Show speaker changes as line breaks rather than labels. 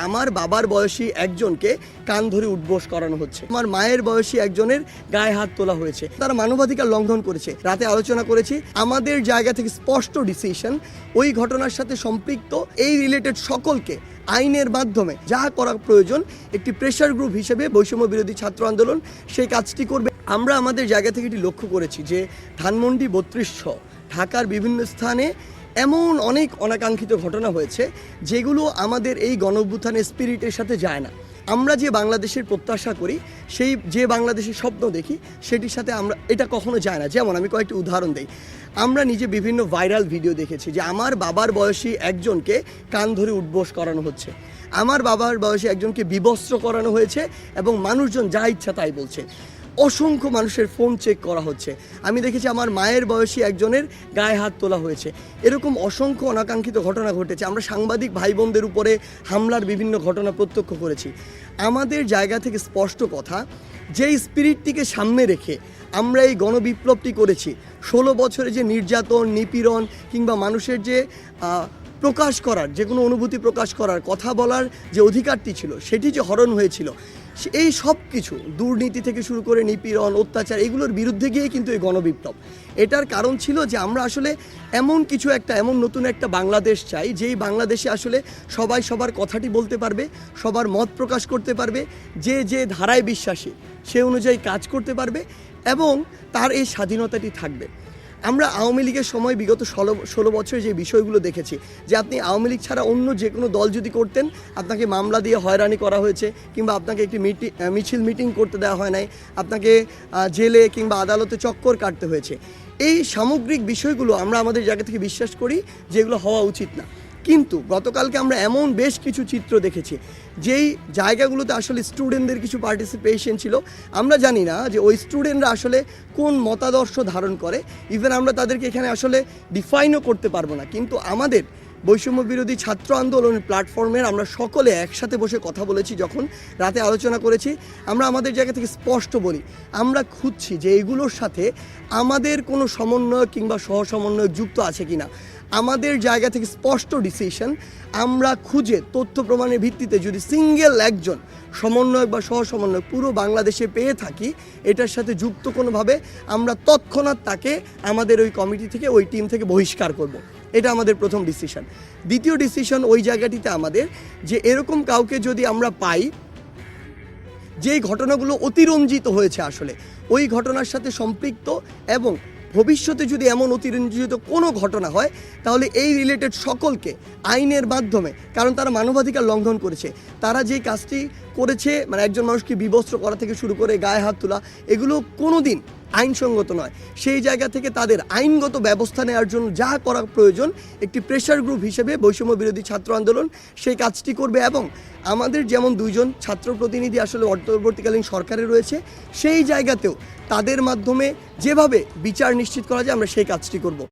আমার বাবার বয়সী একজনকে কান ধরে উঠবোস করানো হচ্ছে, আমার মায়ের বয়সী একজনের গায়ে হাত তোলা হয়েছে, তারা মানবাধিকার লঙ্ঘন করেছে। রাতে আলোচনা করেছি, আমাদের জায়গা থেকে স্পষ্ট ডিসিশন ওই ঘটনার সাথে সম্পৃক্ত এই রিলেটেড সকলকে আইনের মাধ্যমে যা করা প্রয়োজন একটি প্রেশার গ্রুপ হিসেবে বৈষম্য বিরোধী ছাত্র আন্দোলন সেই কাজটি করবে। আমরা আমাদের জায়গা থেকে এটি লক্ষ্য করেছি যে ধানমন্ডি 32 ঢাকার বিভিন্ন স্থানে এমন অনেক অনাকাঙ্ক্ষিত ঘটনা হয়েছে যেগুলো আমাদের এই গণঅভ্যুত্থানের স্পিরিটের সাথে যায় না। আমরা যে বাংলাদেশের প্রত্যাশা করি, সেই যে বাংলাদেশের স্বপ্ন দেখি, সেটির সাথে আমরা এটা কখনো যায় না। যেমন আমি কয়েকটি উদাহরণ দিই। আমরা নিজে বিভিন্ন ভাইরাল ভিডিও দেখেছি যে আমার বাবার বয়সী একজনকে কান ধরে উঠবোস করানো হচ্ছে, আমার বাবার বয়সী একজনকে বিবস্ত্র করানো হয়েছে এবং মানুষজন যা ইচ্ছা তাই বলছে। অসংখ্য মানুষের ফোন চেক করা হচ্ছে। আমি দেখেছি আমার মায়ের বয়সী একজনের গায়ে হাত তোলা হয়েছে। এরকম অসংখ্য অনাকাঙ্ক্ষিত ঘটনা ঘটেছে। আমরা সাংবাদিক ভাই বোনদের উপরে হামলার বিভিন্ন ঘটনা প্রত্যক্ষ করেছি। আমাদের জায়গা থেকে স্পষ্ট কথা, যেই স্পিরিটটিকে সামনে রেখে আমরা এই গণবিপ্লবটি করেছি, 16 বছরে যে নির্যাতন, নিপীড়ন কিংবা মানুষের যে প্রকাশ করার, যে কোনো অনুভূতি প্রকাশ করার, কথা বলার যে অধিকারটি ছিল, সেটি যে হরণ হয়েছিল, এই সব কিছু দুর্নীতি থেকে শুরু করে নিপীড়ন, অত্যাচার, এগুলোর বিরুদ্ধে গিয়ে কিন্তু এই গণবিপ্লব। এটার কারণ ছিল যে আমরা আসলে এমন কিছু একটা, এমন নতুন একটা বাংলাদেশ চাই, যেই বাংলাদেশে আসলে সবাই সবার কথাটি বলতে পারবে, সবার মত প্রকাশ করতে পারবে, যে যে ধারায় বিশ্বাসী সে অনুযায়ী কাজ করতে পারবে এবং তার এই স্বাধীনতাটি থাকবে। আমরা আওয়ামী লীগের সময় বিগত 16 বছরে যে বিষয়গুলো দেখেছি, যে আপনি আওয়ামী লীগ ছাড়া অন্য যে কোনো দল যদি করতেন, আপনাকে মামলা দিয়ে হয়রানি করা হয়েছে, কিংবা আপনাকে একটি মিটিং করতে দেওয়া হয় নাই, আপনাকে জেলে কিংবা আদালতে চক্কর কাটতে হয়েছে। এই সামগ্রিক বিষয়গুলো আমরা আমাদের জায়গা থেকে বিশ্বাস করি যেগুলো হওয়া উচিত না। কিন্তু গতকালকে আমরা এমন বেশ কিছু চিত্র দেখেছি যেই জায়গাগুলোতে আসলে স্টুডেন্টদের কিছু পার্টিসিপেশন ছিল। আমরা জানি না যে ওই স্টুডেন্টরা আসলে কোন মতাদর্শ ধারণ করে, ইভেন আমরা তাদেরকে এখানে আসলে ডিফাইনও করতে পারবো না। কিন্তু আমাদের বৈষম্য বিরোধী ছাত্র আন্দোলনের প্ল্যাটফর্মের আমরা সকলে একসাথে বসে কথা বলেছি, যখন রাতে আলোচনা করেছি, আমরা আমাদের জায়গা থেকে স্পষ্ট বলি, আমরা খুঁজছি যে এগুলোর সাথে আমাদের কোনো সমন্বয়ক কিংবা সহসমন্বয়ক যুক্ত আছে কিনা। আমাদের জায়গা থেকে স্পষ্ট ডিসিশন, আমরা খুঁজে তথ্য প্রমাণের ভিত্তিতে যদি সিঙ্গেল একজন সমন্বয়ক বা সহসমন্বয়ক পুরো বাংলাদেশে পেয়ে থাকি, এটার সাথে যুক্ত কোনোভাবে, আমরা তৎক্ষণাৎ তাকে আমাদের ওই কমিটি থেকে, ওই টিম থেকে বহিষ্কার করব। এটা আমাদের প্রথম ডিসিশন। দ্বিতীয় ডিসিশন ওই জায়গাটিতে আমাদের, যে এরকম কাউকে যদি আমরা পাই যেই ঘটনাগুলো অতিরঞ্জিত হয়েছে, আসলে ওই ঘটনার সাথে সম্পৃক্ত, এবং ভবিষ্যতে যদি এমন অতিরঞ্জিত কোনো ঘটনা হয়, তাহলে এই রিলেটেড সকলকে আইনের মাধ্যমে, কারণ তারা মানবাধিকার লঙ্ঘন করেছে, তারা যেই কাজটি করেছে, মানে একজন মানুষকে বিবস্ত্র করা থেকে শুরু করে গায়ে হাত তোলা, এগুলো কোনো দিন আইনসঙ্গত নয়। সেই জায়গা থেকে তাদের আইনগত ব্যবস্থা নেওয়ার জন্য যা করা প্রয়োজন একটি প্রেশার গ্রুপ হিসেবে বৈষম্য বিরোধী ছাত্র আন্দোলন সেই কাজটি করবে। এবং আমাদের যেমন 2 জন ছাত্র প্রতিনিধি আসলে অন্তর্বর্তীকালীন সরকারে রয়েছে, সেই জায়গাতেও তাদের মাধ্যমে যেভাবে বিচার নিশ্চিত করা যায় আমরা সেই কাজটি করব।